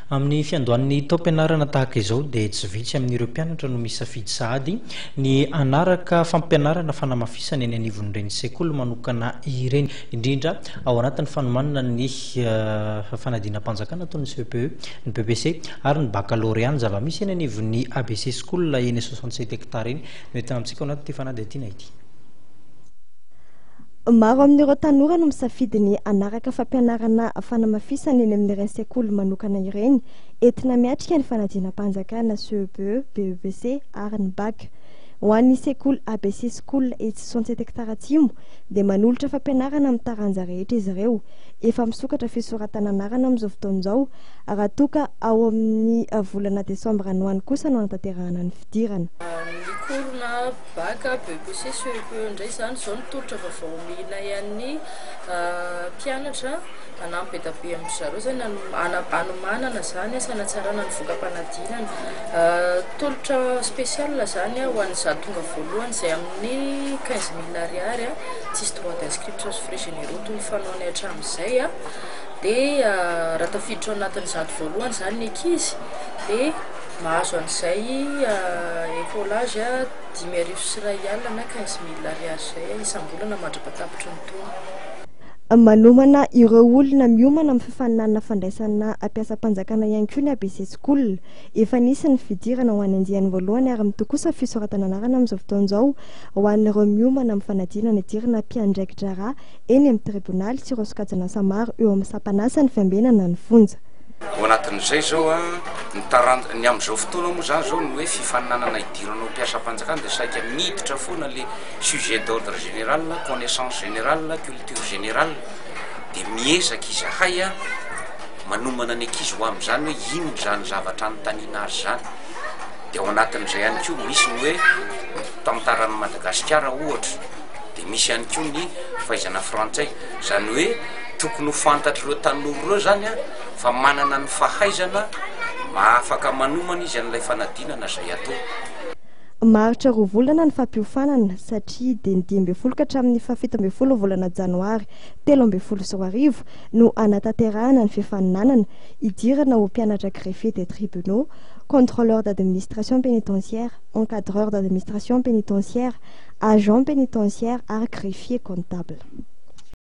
Amin'ny fiandohan'ny taom-pianarana tahaka izao dia tsy vitsy amin'ireo mpianatra no misafidy sahady ny anaraka fampianarana fanamafisana eny anivon'ireny sekoly manokana ireny, indrindra ao anatin'ny fanomanana ny fanadina-mpanjakana toy ny CPE, ny BEPC ary ny baccalauréat ny zava-misy eny anivon'ny ABC School eny 67 hectares eny. Mety amintsika ao anatin'ity fanadihadiana ity. Maro amin'ireo tanora no misafidy ny anaraka fampianarana fanamafisana eny amin'ireny sekoly manokana ireny, entina miatrika ny fanadina-mpanjakana CEPE, BEPC ary ny BAC. Ho an'ny sekoly ABC School etsy 67 hectares atsimo dia manolotra fampianarana amin'ny taranja rehetra izy ireo. Efa misokatra fisoratana anarana amin'izao fotoan'izao, raha toka ao amin'ny volana Desambra no any kosa no anatanterahana ny fidirana. Ny korona BAC, BEPC, CEPE indray zany zao nitolotra vaovao mila ian'ny mpianatra anampy be amin'ny zareo zany anomanana zany sanatsarana ny vokam-panadinana. Tolotra spécial zany ho an'ny zatonga voalohany izay amin'ny 15 000 ariary tsisy droit d'inscription sy frais généraux toy ny fanaony hatramin'izay dia raha tafiditra ao anatin'ny zato voalohany zany ny ankizy dia mahazo an'izay écolage 10,000 sy iray alina na 15 000 ariary izay isam-bolana mandrapahatapitra ny taona. Manomana ireo olona miomana amin'ny fifaninanana fandraisana mpiasam-panjakana ihany koa ny ABC School. Efa nisy ny fidirana ho an'ny andiany voalohany ary mitokosa fisoratana anarana amin'izao fotoan'izao ho an'ireo miomana amin'ny fanadina ny dirana mpiandraikitra rà eny amin'ny tribonaly sy ireo sokajana samaro eo amin'ny sampanasa ny fiambenana ny fonja. Ao anatin'izay zao ny amin'izao fotoana moa zany zao ny hoe fifaninanana idiranao mpiasam-panjakana dia saika miditra foana le sujet d'ordre général, connaissance générale, culture générale, dia miezaka izahay manomana ny ankizy ho amin'izany hoe ino zany zavatra anontaniana azy zany. Dia ao anatin'izay ihany koa misy ny hoe tantaran'i Madagasikara ohatra, dia misy ihany koa ny fahaizana frantsay, zany hoe tokony ho fantatry ireo tanora ireo zany fa manana ny fahaizana afaka manomana izy an'ilay fanadinana izay atao. Maritra 2 volana ny fampiofanana satria dia ny 10 ka hatramin'ny 17 volana janoary 2024 no anatanterahana ny fifaninanana idirana ho mpianatra greffier des tribunaux, contrôleur d'administration pénitentiaire, encadreur d'administration pénitentiaire, agent pénitentiaire ary greffier comptable.